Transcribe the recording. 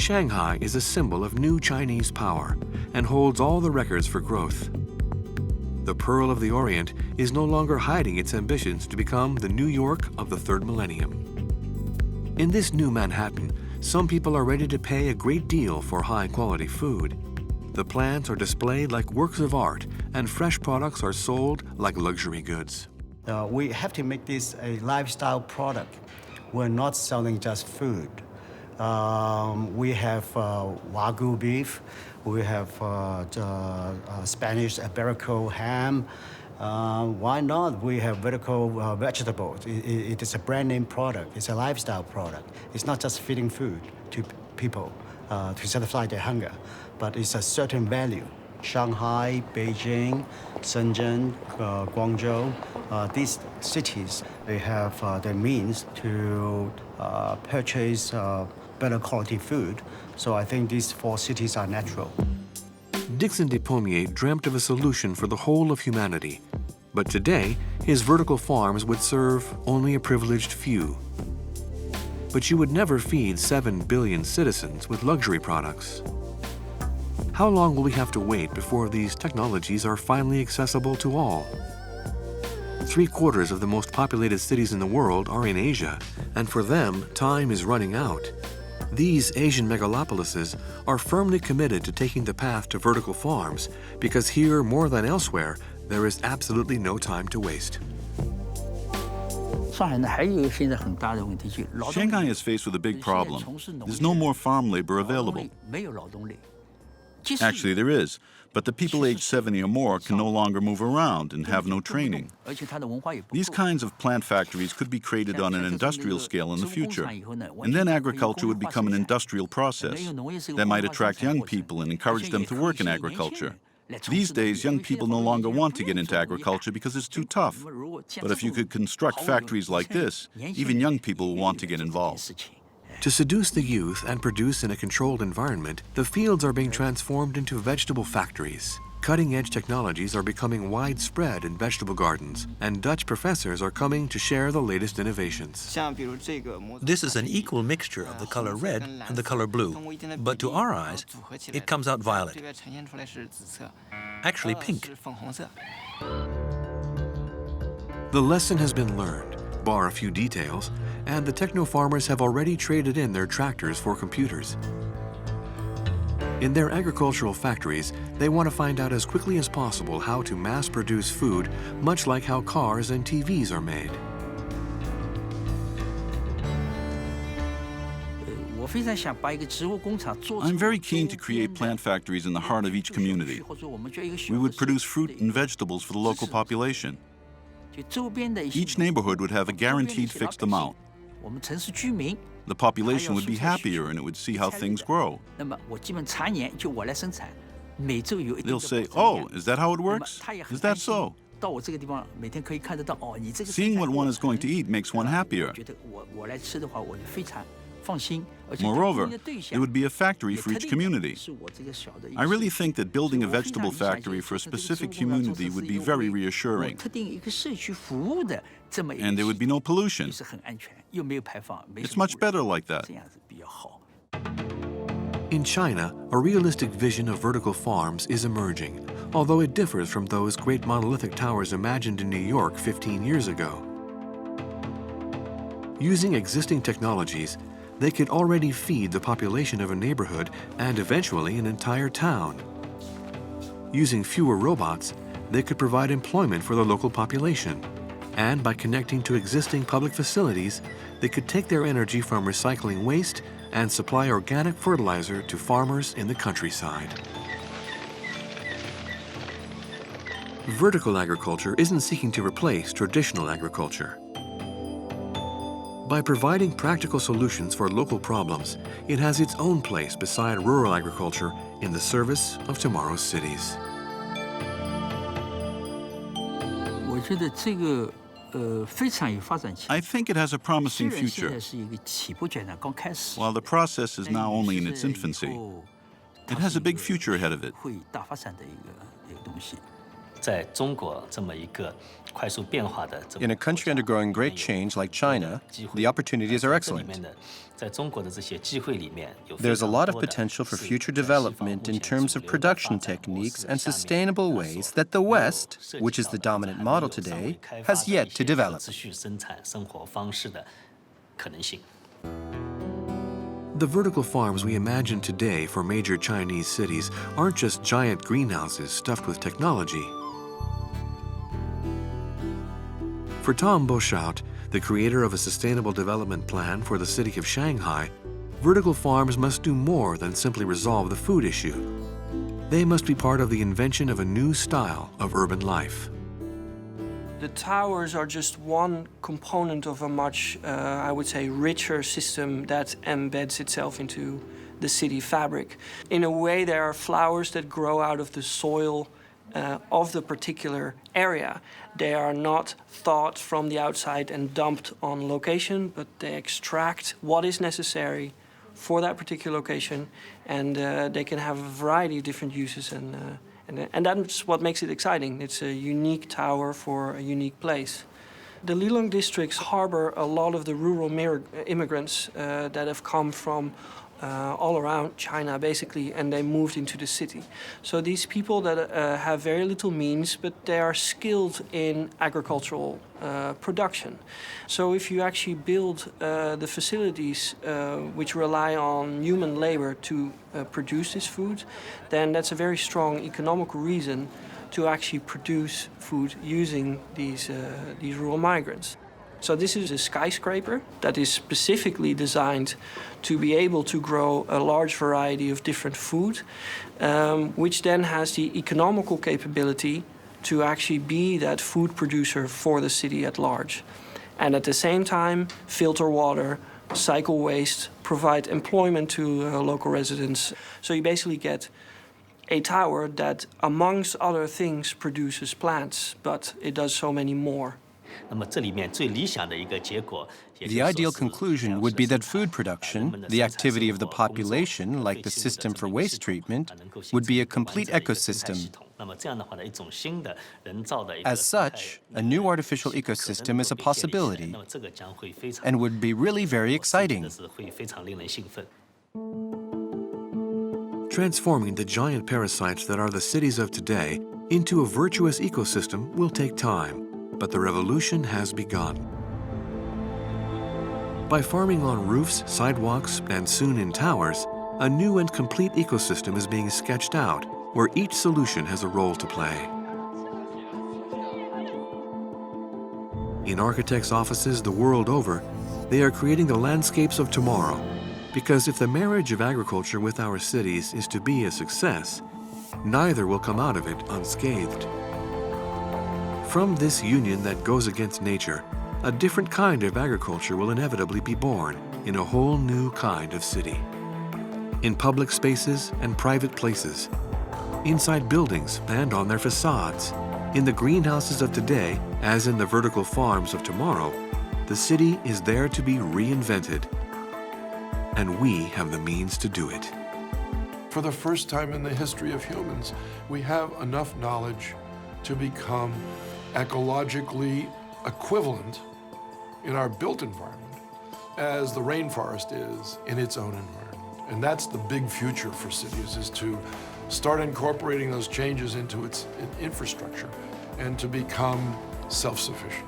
Shanghai is a symbol of new Chinese power and holds all the records for growth. The Pearl of the Orient is no longer hiding its ambitions to become the New York of the third millennium. In this new Manhattan, some people are ready to pay a great deal for high-quality food. The plants are displayed like works of art, and fresh products are sold like luxury goods. We have to make this a lifestyle product. We're not selling just food. We have Wagyu beef, we have Spanish Iberico ham. Why not? We have vertical vegetables. It is a brand name product. It's a lifestyle product. It's not just feeding food to people to satisfy their hunger, but it's a certain value. Shanghai, Beijing, Shenzhen, Guangzhou, these cities, they have the means to purchase better quality food. So I think these four cities are natural. Dickson Despommier dreamt of a solution for the whole of humanity, but today his vertical farms would serve only a privileged few. But you would never feed 7 billion citizens with luxury products. How long will we have to wait before these technologies are finally accessible to all? 3/4 of the most populated cities in the world are in Asia, and for them, time is running out. These Asian megalopolises are firmly committed to taking the path to vertical farms because here, more than elsewhere, there is absolutely no time to waste. Shanghai is faced with a big problem. There's no more farm labor available. Actually, there is, but the people aged 70 or more can no longer move around and have no training. These kinds of plant factories could be created on an industrial scale in the future, and then agriculture would become an industrial process that might attract young people and encourage them to work in agriculture. These days, young people no longer want to get into agriculture because it's too tough. But if you could construct factories like this, even young people will want to get involved. To seduce the youth and produce in a controlled environment, the fields are being transformed into vegetable factories. Cutting-edge technologies are becoming widespread in vegetable gardens, and Dutch professors are coming to share the latest innovations. This is an equal mixture of the color red and the color blue, but to our eyes, it comes out violet. Actually pink. The lesson has been learned, bar a few details, and the techno-farmers have already traded in their tractors for computers. In their agricultural factories, they want to find out as quickly as possible how to mass-produce food, much like how cars and TVs are made. I'm very keen to create plant factories in the heart of each community. We would produce fruit and vegetables for the local population. Each neighborhood would have a guaranteed fixed amount. The population would be happier and it would see how things grow. They'll say, "Oh, is that how it works? Is that so?" Seeing what one is going to eat makes one happier. Moreover, it would be a factory for each community. I really think that building a vegetable factory for a specific community would be very reassuring. And there would be no pollution. It's much better like that. In China, a realistic vision of vertical farms is emerging, although it differs from those great monolithic towers imagined in New York 15 years ago. Using existing technologies, they could already feed the population of a neighborhood and eventually an entire town. Using fewer robots, they could provide employment for the local population. And by connecting to existing public facilities, they could take their energy from recycling waste and supply organic fertilizer to farmers in the countryside. Vertical agriculture isn't seeking to replace traditional agriculture. By providing practical solutions for local problems, it has its own place beside rural agriculture in the service of tomorrow's cities. I think it has a promising future. While the process is now only in its infancy, it has a big future ahead of it. In a country undergoing great change like China, the opportunities are excellent. There's a lot of potential for future development in terms of production techniques and sustainable ways that the West, which is the dominant model today, has yet to develop. The vertical farms we imagine today for major Chinese cities aren't just giant greenhouses stuffed with technology. For Tom Boshout, the creator of a sustainable development plan for the city of Shanghai, vertical farms must do more than simply resolve the food issue. They must be part of the invention of a new style of urban life. The towers are just one component of a much, I would say, richer system that embeds itself into the city fabric. In a way, there are flowers that grow out of the soil of the particular area. They are not thought from the outside and dumped on location, but they extract what is necessary for that particular location, and they can have a variety of different uses, and that's what makes it exciting. It's a unique tower for a unique place. The Lilong districts harbor a lot of the rural immigrants that have come from all around China, basically, and they moved into the city. So these people that have very little means, but they are skilled in agricultural production. So if you actually build the facilities which rely on human labor to produce this food, then that's a very strong economical reason to actually produce food using these rural migrants. So this is a skyscraper that is specifically designed to be able to grow a large variety of different food, which then has the economical capability to actually be that food producer for the city at large. And at the same time, filter water, cycle waste, provide employment to local residents. So you basically get a tower that, amongst other things, produces plants, but it does so many more. The ideal conclusion would be that food production, the activity of the population, like the system for waste treatment, would be a complete ecosystem. As such, a new artificial ecosystem is a possibility and would be really very exciting. Transforming the giant parasites that are the cities of today into a virtuous ecosystem will take time, but the revolution has begun. By farming on roofs, sidewalks, and soon in towers, a new and complete ecosystem is being sketched out, where each solution has a role to play. In architects' offices the world over, they are creating the landscapes of tomorrow, because if the marriage of agriculture with our cities is to be a success, neither will come out of it unscathed. From this union that goes against nature, a different kind of agriculture will inevitably be born in a whole new kind of city. In public spaces and private places, inside buildings and on their facades, in the greenhouses of today as in the vertical farms of tomorrow, the city is there to be reinvented, and we have the means to do it. For the first time in the history of humans, we have enough knowledge to become ecologically equivalent in our built environment as the rainforest is in its own environment. And that's the big future for cities, is to start incorporating those changes into its infrastructure and to become self-sufficient.